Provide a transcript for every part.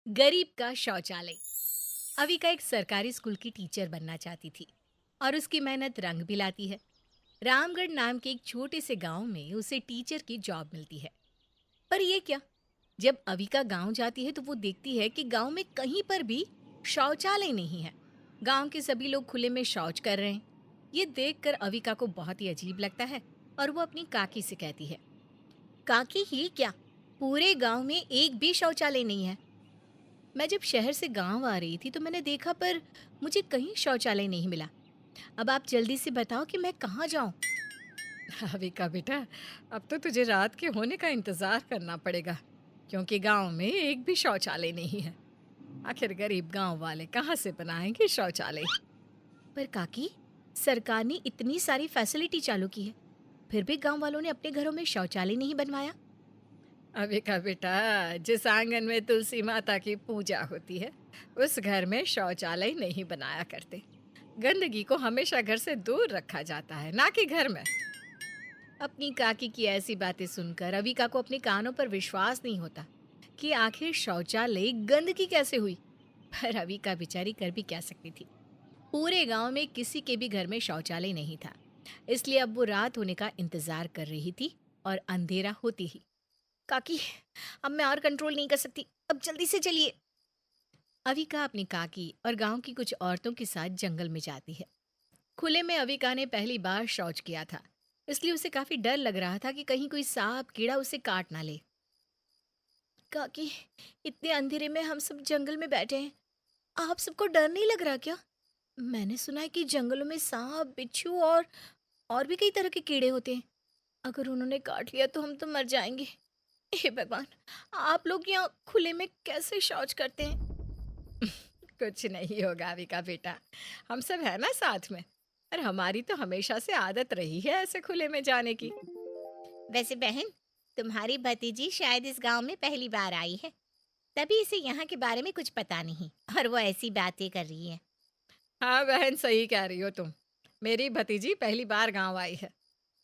गरीब का शौचालय। अविका एक सरकारी स्कूल की टीचर बनना चाहती थी और उसकी मेहनत रंग भी लाती है। रामगढ़ नाम के एक छोटे से गांव में उसे टीचर की जॉब मिलती है। पर ये क्या, जब अविका गांव जाती है तो वो देखती है कि गांव में कहीं पर भी शौचालय नहीं है। गांव के सभी लोग खुले में शौच कर रहे हैं। ये देखकर अविका को बहुत ही अजीब लगता है और वो अपनी काकी से कहती है, काकी ये क्या, पूरे गांव में एक भी शौचालय नहीं है। मैं जब शहर से गांव आ रही थी तो मैंने देखा, पर मुझे कहीं शौचालय नहीं मिला। अब आप जल्दी से बताओ कि मैं कहाँ जाऊं। अविका बेटा, अब तो तुझे रात के होने का इंतजार करना पड़ेगा, क्योंकि गांव में एक भी शौचालय नहीं है। आखिर गरीब गांव वाले कहाँ से बनाएंगे शौचालय। पर काकी, सरकार ने इतनी सारी फैसिलिटी चालू की है, फिर भी गांव वालों ने अपने घरों में शौचालय नहीं बनवाया। अविका बेटा, जिस आंगन में तुलसी माता की पूजा होती है, उस घर में शौचालय नहीं बनाया करते। गंदगी को हमेशा घर से दूर रखा जाता है, ना कि घर में। अपनी काकी की ऐसी बातें सुनकर अविका को अपने कानों पर विश्वास नहीं होता कि आखिर शौचालय गंदगी कैसे हुई। पर अविका बेचारी कर भी क्या सकती थी। पूरे गांव में किसी के भी घर में शौचालय नहीं था, इसलिए अब वो रात होने का इंतजार कर रही थी और अंधेरा होती ही, काकी, अब मैं और कंट्रोल नहीं कर सकती, अब जल्दी से चलिए। अविका अपनी काकी और गांव की कुछ औरतों के साथ जंगल में जाती है। खुले में अविका ने पहली बार शौच किया था, इसलिए उसे काफी डर लग रहा था कि कहीं कोई सांप कीड़ा उसे काट ना ले। काकी, इतने अंधेरे में हम सब जंगल में बैठे हैं, आप सबको डर नहीं लग रहा क्या? मैंने सुना है कि जंगलों में सांप, बिच्छू और भी कई तरह के कीड़े होते हैं। अगर उन्होंने काट लिया तो हम तो मर जाएंगे। हे भगवान, आप लोग यहाँ खुले में कैसे शौच करते हैं? कुछ नहीं होगा अविका बेटा, हम सब है ना साथ में। और हमारी तो हमेशा से आदत रही है ऐसे खुले में जाने की। वैसे बहन, तुम्हारी भतीजी शायद इस गांव में पहली बार आई है, तभी इसे यहाँ के बारे में कुछ पता नहीं और वो ऐसी बातें कर रही है। हाँ बहन, सही कह रही हो तुम। मेरी भतीजी पहली बार गांव आई है।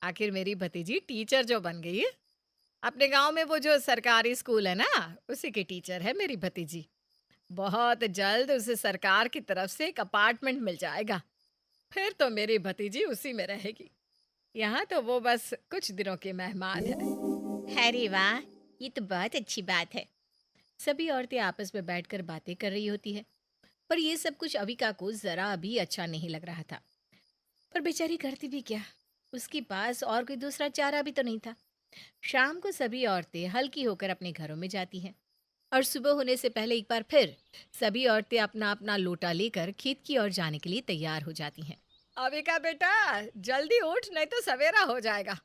आखिर मेरी भतीजी टीचर जो बन गई है। अपने गांव में वो जो सरकारी स्कूल है ना, उसी की टीचर है मेरी भतीजी। बहुत जल्द उसे सरकार की तरफ से एक अपार्टमेंट मिल जाएगा। फिर तो मेरी भतीजी उसी में रहेगी। यहाँ तो वो बस कुछ दिनों की मेहमान है। अरे वाह, ये तो बहुत अच्छी बात है। सभी औरतें आपस में बैठकर बातें कर रही होती है, पर ये सब कुछ अविका को जरा भी अच्छा नहीं लग रहा था। पर बेचारी करती भी क्या, उसके पास और कोई दूसरा चारा भी तो नहीं था। शाम को सभी औरतें हल्की होकर अपने घरों में जाती हैं और सुबह होने से पहले एक बार फिर सभी औरतें अपना अपना लोटा लेकर खेत की ओर जाने के लिए तैयार हो जाती हैं। अविका बेटा, जल्दी उठ, नहीं तो सवेरा हो जाएगा।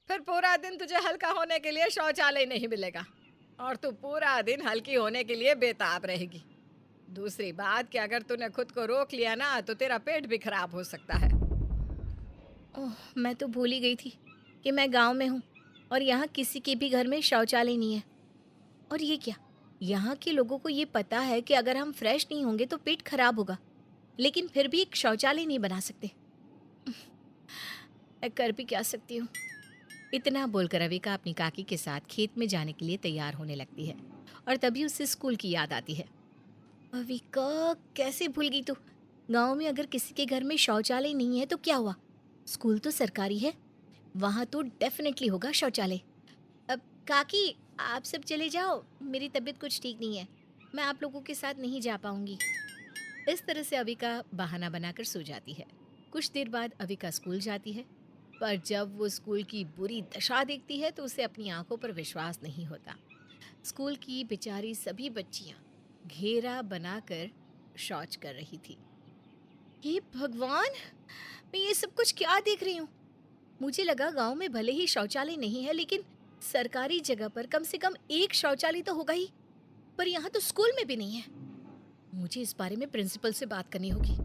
फिर पूरा दिन तुझे हल्का होने के लिए शौचालय नहीं मिलेगा, और तू पूरा दिन हल्की होने के लिए बेताब रहेगी। दूसरी बात कि अगर तूने खुद को रोक लिया ना, तो तेरा पेट भी खराब हो सकता है। ओह, मैं तो भूल ही गई थी कि मैं गांव में हूँ और यहाँ किसी के भी घर में शौचालय नहीं है। और ये क्या, यहाँ के लोगों को ये पता है कि अगर हम फ्रेश नहीं होंगे तो पेट खराब होगा, लेकिन फिर भी एक शौचालय नहीं बना सकते। मैं कर भी क्या सकती हूँ। इतना बोलकर अविका अपनी काकी के साथ खेत में जाने के लिए तैयार होने लगती है और तभी उसे स्कूल की याद आती है। अविका, कैसे भूल गई तू? गांव में अगर किसी के घर में शौचालय नहीं है तो क्या हुआ? स्कूल तो सरकारी है, वहां तो डेफिनेटली होगा शौचालय। अब काकी, आप सब चले जाओ, मेरी तबीयत कुछ ठीक नहीं है, मैं आप लोगों के साथ नहीं जा पाऊंगी। इस तरह से अविका बहाना बनाकर सो जाती है। कुछ देर बाद अविका स्कूल जाती है, पर जब वो स्कूल की बुरी दशा देखती है तो उसे अपनी आंखों पर विश्वास नहीं होता। स्कूल की बेचारी सभी बच्चियां घेरा बनाकर शौच कर रही थी। हे भगवान, मैं ये सब कुछ क्या देख रही हूँ? मुझे लगा गांव में भले ही शौचालय नहीं है, लेकिन सरकारी जगह पर कम से कम एक शौचालय तो होगा ही, पर यहाँ तो स्कूल में भी नहीं है। मुझे इस बारे में प्रिंसिपल से बात करनी होगी।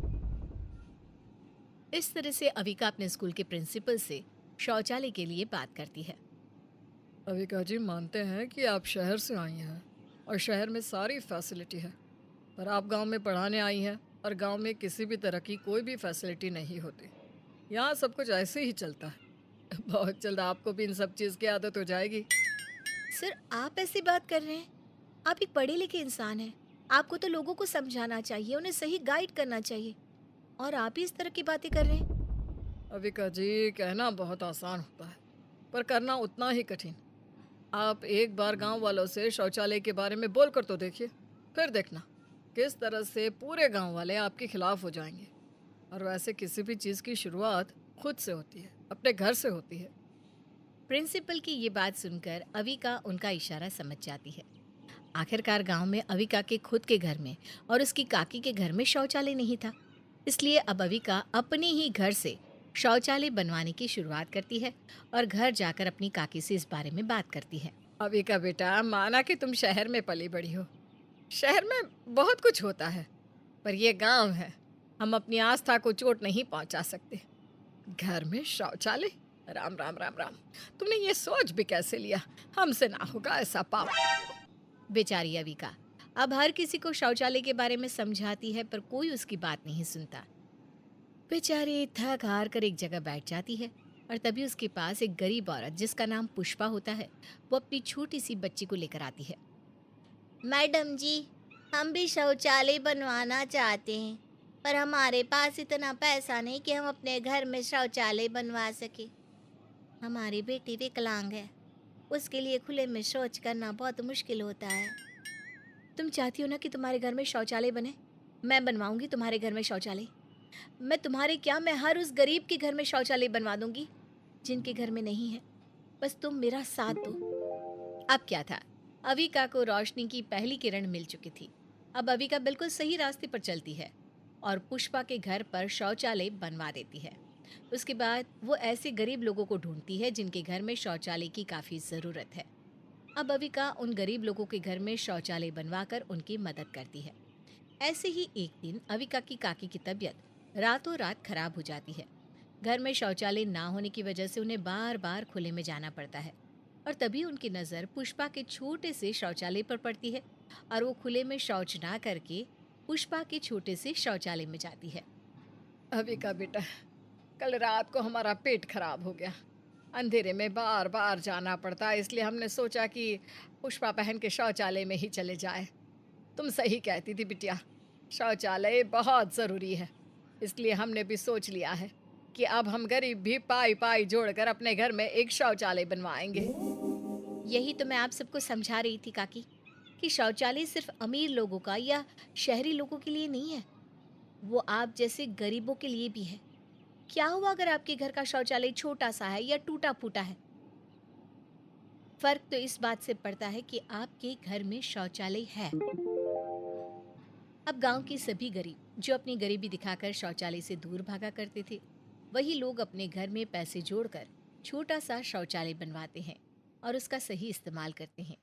इस तरह से अविका अपने स्कूल के प्रिंसिपल से शौचालय के लिए बात करती है। अविका जी, मानते हैं कि आप शहर से आई हैं और शहर में सारी फैसिलिटी है, पर आप गांव में पढ़ाने आई हैं और गांव में किसी भी तरह की कोई भी फैसिलिटी नहीं होती। यहाँ सब कुछ ऐसे ही चलता है। बहुत जल्द आपको भी इन सब चीज़ की आदत हो जाएगी। सर, आप ऐसी बात कर रहे हैं? आप एक पढ़े लिखे इंसान हैं आपको तो लोगों को समझाना चाहिए, उन्हें सही गाइड करना चाहिए, और आप ही इस तरह की बातें कर रहे हैं। अविका जी, कहना बहुत आसान होता है, पर करना उतना ही कठिन। आप एक बार गांव वालों से शौचालय के बारे में बोल कर तो देखिए, फिर देखना किस तरह से पूरे गांव वाले आपके खिलाफ हो जाएंगे। और वैसे किसी भी चीज़ की शुरुआत खुद से होती है, अपने घर से होती है। प्रिंसिपल की ये बात सुनकर अविका उनका इशारा समझ जाती है। आखिरकार गांव में अविका के खुद के घर में और उसकी काकी के घर में शौचालय नहीं था। इसलिए अब अविका अपने ही घर से शौचालय बनवाने की शुरुआत करती है और घर जाकर अपनी काकी से इस बारे में बात करती है। अविका बेटा, माना कि तुम शहर में पली बड़ी हो, शहर में बहुत कुछ होता है, पर ये गांव है, हम अपनी आस्था को चोट नहीं पहुंचा सकते। घर में शौचालय? राम राम राम राम, तुमने ये सोच भी कैसे लिया? हमसे ना होगा ऐसा पाप। बेचारी अविका अब हर किसी को शौचालय के बारे में समझाती है, पर कोई उसकी बात नहीं सुनता। बेचारी थक हार कर एक जगह बैठ जाती है, और तभी उसके पास एक गरीब औरत जिसका नाम पुष्पा होता है, वो अपनी छोटी सी बच्ची को लेकर आती है। मैडम जी, हम भी शौचालय बनवाना चाहते हैं, पर हमारे पास इतना पैसा नहीं कि हम अपने घर में शौचालय बनवा सके। हमारी बेटी विकलांग है, उसके लिए खुले में शौच करना बहुत मुश्किल होता है। तुम चाहती हो ना कि तुम्हारे घर में शौचालय बने? मैं बनवाऊंगी तुम्हारे घर में शौचालय। मैं तुम्हारे क्या, मैं हर उस गरीब के घर में शौचालय बनवा दूंगी जिनके घर में नहीं है। बस तुम मेरा साथ दो। अब क्या था, अविका को रोशनी की पहली किरण मिल चुकी थी। अब अविका बिल्कुल सही रास्ते पर चलती है और पुष्पा के घर पर शौचालय बनवा देती है। उसके बाद वो ऐसे गरीब लोगों को ढूंढती है जिनके घर में शौचालय की काफ़ी ज़रूरत है। अब अविका उन गरीब लोगों के घर में शौचालय बनवाकर उनकी मदद करती है। ऐसे ही एक दिन अविका की काकी की तबीयत रातों रात खराब हो जाती है। घर में शौचालय ना होने की वजह से उन्हें बार बार खुले में जाना पड़ता है, और तभी उनकी नज़र पुष्पा के छोटे से शौचालय पर पड़ती है, और वो खुले में शौच ना करके पुष्पा के छोटे से शौचालय में जाती है। अविका बेटा, कल रात को हमारा पेट खराब हो गया। अंधेरे में बार बार जाना पड़ता है, इसलिए हमने सोचा कि पुष्पा बहन के शौचालय में ही चले जाए। तुम सही कहती थी बिटिया, शौचालय बहुत ज़रूरी है। इसलिए हमने भी सोच लिया है कि अब हम गरीब भी पाई पाई जोड़कर अपने घर में एक शौचालय बनवाएंगे। यही तो मैं आप सबको समझा रही थी काकी, कि शौचालय सिर्फ अमीर लोगों का या शहरी लोगों के लिए नहीं है, वो आप जैसे गरीबों के लिए भी है। क्या हुआ अगर आपके घर का शौचालय छोटा सा है या टूटा फूटा है? फर्क तो इस बात से पड़ता है कि आपके घर में शौचालय है। अब गांव के सभी गरीब जो अपनी गरीबी दिखाकर शौचालय से दूर भागा करते थे, वही लोग अपने घर में पैसे जोड़कर छोटा सा शौचालय बनवाते हैं और उसका सही इस्तेमाल करते हैं।